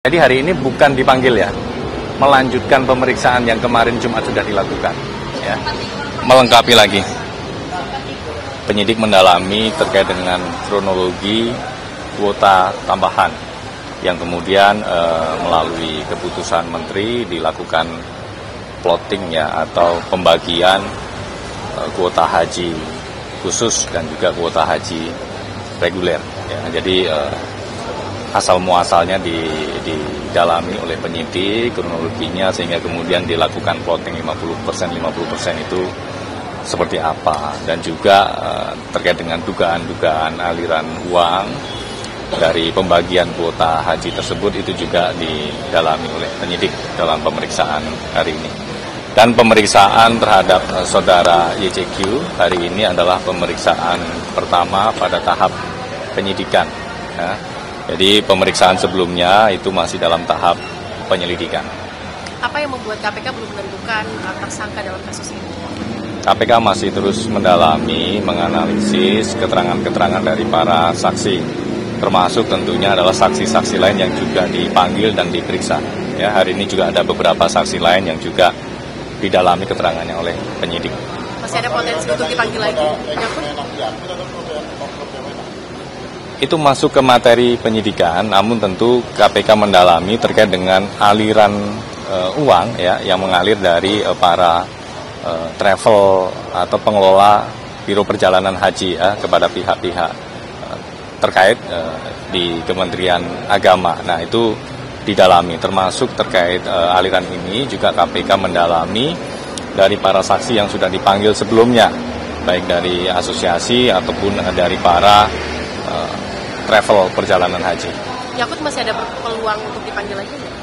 Jadi hari ini bukan dipanggil ya, melanjutkan pemeriksaan yang kemarin Jumat sudah dilakukan. Ya. Melengkapi lagi. Penyidik mendalami terkait dengan kronologi kuota tambahan yang kemudian melalui keputusan Menteri dilakukan plotting ya atau pembagian kuota haji khusus dan juga kuota haji reguler. Ya. Jadi asal muasalnya didalami oleh penyidik kronologinya sehingga kemudian dilakukan plotting 50% itu seperti apa, dan juga terkait dengan dugaan aliran uang dari pembagian kuota haji tersebut itu juga didalami oleh penyidik dalam pemeriksaan hari ini. Dan pemeriksaan terhadap saudara YCQ hari ini adalah pemeriksaan pertama pada tahap penyidikan. Ya. Jadi pemeriksaan sebelumnya itu masih dalam tahap penyelidikan. Apa yang membuat KPK belum menentukan tersangka dalam kasus ini? KPK masih terus mendalami, menganalisis keterangan-keterangan dari para saksi, termasuk tentunya adalah saksi-saksi lain yang juga dipanggil dan diperiksa. Ya, hari ini juga ada beberapa saksi lain yang juga didalami keterangannya oleh penyidik. Masih ada potensi untuk dipanggil lagi? Itu masuk ke materi penyidikan, namun tentu KPK mendalami terkait dengan aliran uang ya yang mengalir dari para travel atau pengelola biro perjalanan haji ya kepada pihak-pihak terkait di Kementerian Agama. Nah, itu didalami, termasuk terkait aliran ini juga KPK mendalami dari para saksi yang sudah dipanggil sebelumnya, baik dari asosiasi ataupun dari para travel perjalanan haji. Yakut masih ada peluang untuk dipanggil lagi nggak?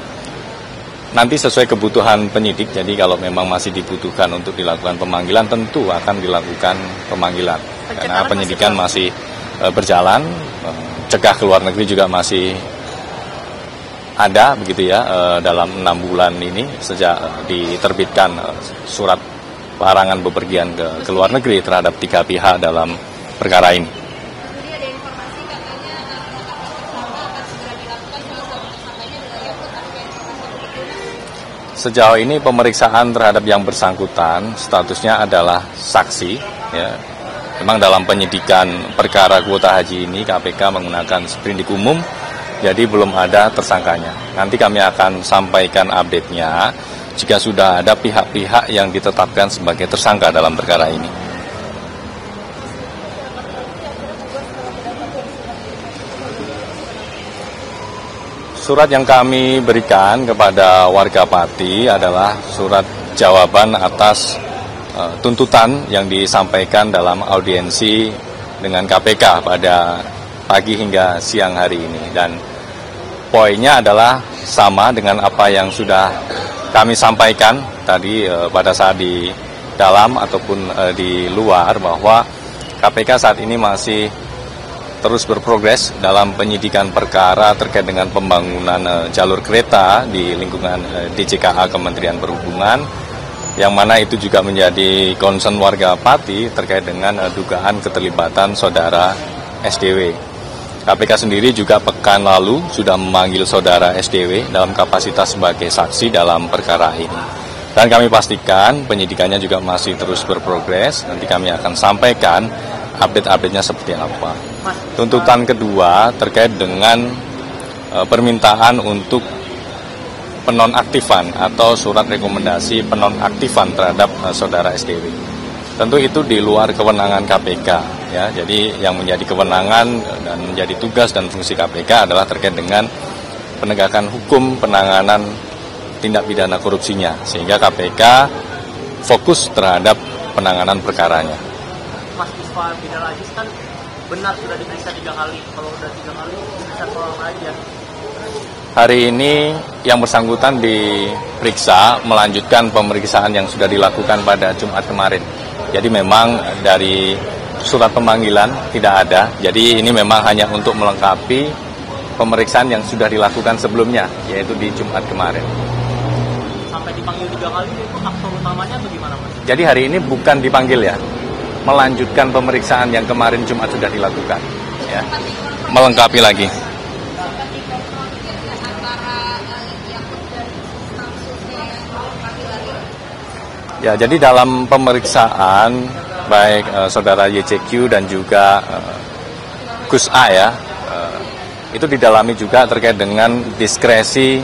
Nanti sesuai kebutuhan penyidik, jadi kalau memang masih dibutuhkan untuk dilakukan pemanggilan, tentu akan dilakukan pemanggilan. Karena penyidikan masih berjalan, cegah ke luar negeri juga masih ada begitu ya, dalam 6 bulan ini sejak diterbitkan surat larangan bepergian ke luar negeri terhadap 3 pihak dalam perkara ini. Sejauh ini pemeriksaan terhadap yang bersangkutan statusnya adalah saksi. Ya. Memang dalam penyidikan perkara kuota haji ini KPK menggunakan sprindik umum, jadi belum ada tersangkanya. Nanti kami akan sampaikan update-nya jika sudah ada pihak-pihak yang ditetapkan sebagai tersangka dalam perkara ini. Surat yang kami berikan kepada warga Pati adalah surat jawaban atas tuntutan yang disampaikan dalam audiensi dengan KPK pada pagi hingga siang hari ini. Dan poinnya adalah sama dengan apa yang sudah kami sampaikan tadi pada saat di dalam ataupun di luar, bahwa KPK saat ini masih terus berprogres dalam penyidikan perkara terkait dengan pembangunan jalur kereta di lingkungan DJKA Kementerian Perhubungan, yang mana itu juga menjadi concern warga Pati terkait dengan dugaan keterlibatan saudara SDW. KPK sendiri juga pekan lalu sudah memanggil saudara SDW dalam kapasitas sebagai saksi dalam perkara ini. Dan kami pastikan penyidikannya juga masih terus berprogres, nanti kami akan sampaikan update-update-nya seperti apa. Tuntutan kedua terkait dengan permintaan untuk penonaktifan atau surat rekomendasi penonaktifan terhadap saudara SDW. Tentu itu di luar kewenangan KPK ya. Jadi yang menjadi kewenangan dan menjadi tugas dan fungsi KPK adalah terkait dengan penegakan hukum, penanganan tindak pidana korupsinya, sehingga KPK fokus terhadap penanganan perkaranya. Mas Puspa Bidal Aziz kan benar sudah diperiksa 3 kali. Kalau udah 3 kali bisa tolong aja. Hari ini yang bersangkutan diperiksa melanjutkan pemeriksaan yang sudah dilakukan pada Jumat kemarin. Jadi memang dari surat pemanggilan tidak ada. Jadi ini memang hanya untuk melengkapi pemeriksaan yang sudah dilakukan sebelumnya, yaitu di Jumat kemarin. Sampai dipanggil 3 kali itu faktor utamanya atau gimana, Mas? Jadi hari ini bukan dipanggil ya, melanjutkan pemeriksaan yang kemarin Jumat sudah dilakukan, ya, melengkapi lagi. Ya, jadi dalam pemeriksaan baik saudara YCQ dan juga Gus A ya, itu didalami juga terkait dengan diskresi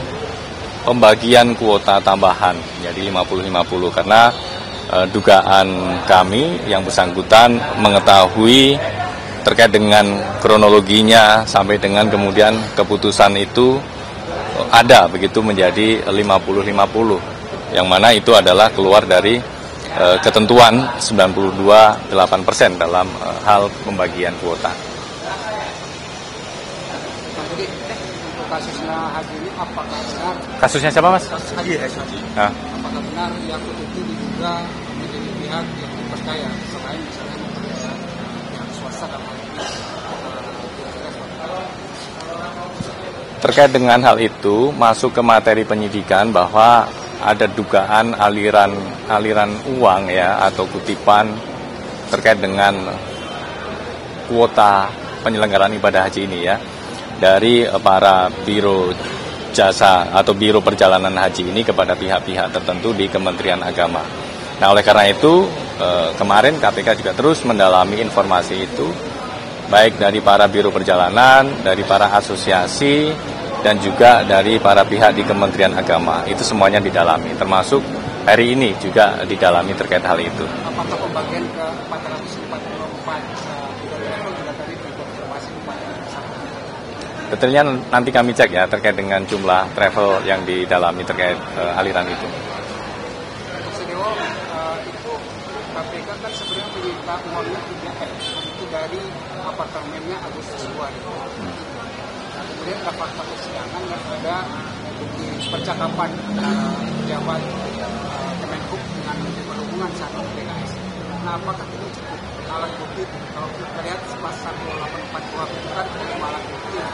pembagian kuota tambahan, jadi 50-50 karena dugaan kami yang bersangkutan mengetahui terkait dengan kronologinya sampai dengan kemudian keputusan itu ada begitu menjadi 50-50. Yang mana itu adalah keluar dari ketentuan 92,8% dalam hal pembagian kuota. Jadi untuk kasusnya Haji ini apakah benar? Kasusnya siapa Mas? Kasus Haji. Nah, Apakah benar yang itu diduga menjadi pihak yang dipercaya selain misalnya mempercaya pihak swasta dalam hal ini? terkait dengan hal itu masuk ke materi penyidikan bahwa ada dugaan aliran uang ya atau kutipan terkait dengan kuota penyelenggaraan ibadah haji ini ya dari para biro jasa atau biro perjalanan haji ini kepada pihak-pihak tertentu di Kementerian Agama. Nah, oleh karena itu kemarin KPK juga terus mendalami informasi itu baik dari para biro perjalanan, dari para asosiasi dan juga dari para pihak di Kementerian Agama. Itu semuanya didalami, termasuk hari ini juga didalami terkait hal itu. Apakah pembagian ke 444 juga tadi terkonfirmasi kepada tersangka? Detailnya nanti kami cek ya terkait dengan jumlah travel yang didalami terkait aliran itu. Sedewo, itu KPK kan sebenarnya menyita uangnya 3M, itu dari apartemennya Agus Silwari. Kemudian dapat persidangan dan ada bukti percakapan antara pejabat Kemenhub dengan Menteri Perhubungan saat itu PKS. Nah, apakah itu cukup alat bukti? Kalau kita lihat pas 1842 itu kan ada alat bukti yang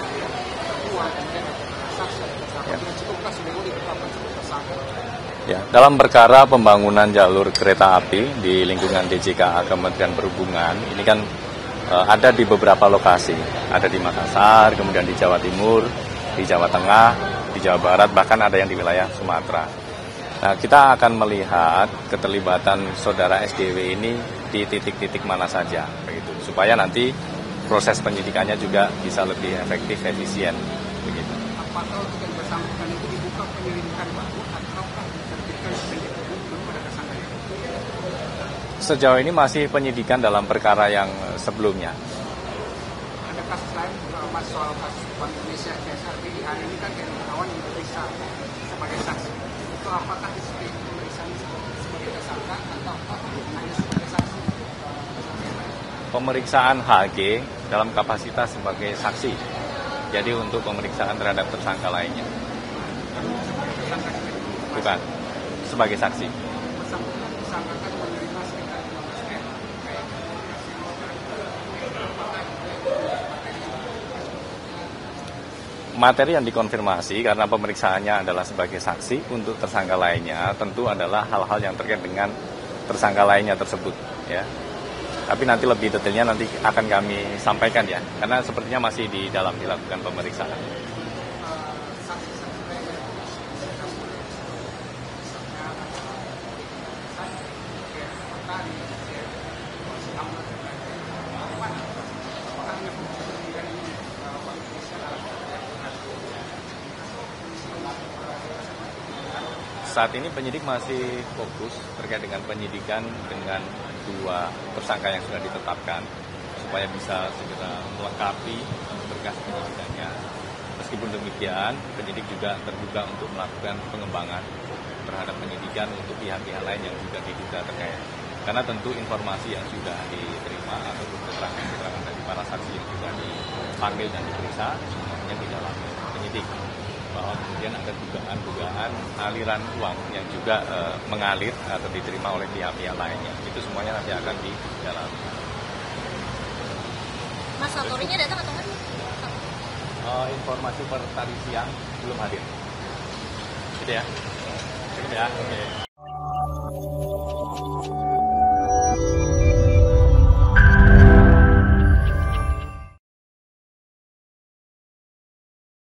terkuat, kemudian ada saksi, ada tersangka. Tidak cukupkah sudah ditetapkan sebagai tersangka? Ya, dalam perkara pembangunan jalur kereta api di lingkungan DJKA Kementerian Perhubungan, ini kan ada di beberapa lokasi, ada di Makassar, kemudian di Jawa Timur, di Jawa Tengah, di Jawa Barat, bahkan ada yang di wilayah Sumatera. Nah, kita akan melihat keterlibatan saudara SDW ini di titik-titik mana saja, begitu, supaya nanti proses penyidikannya juga bisa lebih efektif, efisien, begitu. Apakah untuk yang bersangkutan itu dibuka penyelidikan baru ataukah diterbitkan seperindik hukum belum pada tersangka itu? Sejauh ini masih penyidikan dalam perkara yang sebelumnya. Ada kasus lain, Mas, soal kasus Bank Indonesia CSRB di hari ini kan Heri Gunawan diperiksa sebagai saksi. Itu apakah disebut pemeriksaan sebagai tersangka atau hanya sebagai saksi? Pemeriksaan HG dalam kapasitas sebagai saksi. Jadi untuk pemeriksaan terhadap tersangka lainnya. Bukan, sebagai saksi. Bersangkutan disangkakan menerima sekitar 15 M. Materi yang dikonfirmasi karena pemeriksaannya adalah sebagai saksi untuk tersangka lainnya tentu adalah hal-hal yang terkait dengan tersangka lainnya tersebut ya. Tapi nanti lebih detailnya nanti akan kami sampaikan ya, karena sepertinya masih di dalam dilakukan pemeriksaan. Saat ini penyidik masih fokus terkait dengan penyidikan dengan dua tersangka yang sudah ditetapkan supaya bisa segera melengkapi berkas penyidikannya. Meskipun demikian, penyidik juga terbuka untuk melakukan pengembangan terhadap penyidikan untuk pihak-pihak lain yang juga diduga terkait. Karena tentu informasi yang sudah diterima ataupun keterangan-keterangan dari para saksi yang sudah dipanggil dan diperiksa semuanya di dalam penyidik. Bahwa kemudian ada dugaan aliran uang yang juga mengalir atau diterima oleh pihak-pihak lainnya. Itu semuanya nanti akan didalami. Mas Satorinya datang atau enggak? Informasi per tadi siang belum hadir. Gitu ya. Cukup ya. Oke.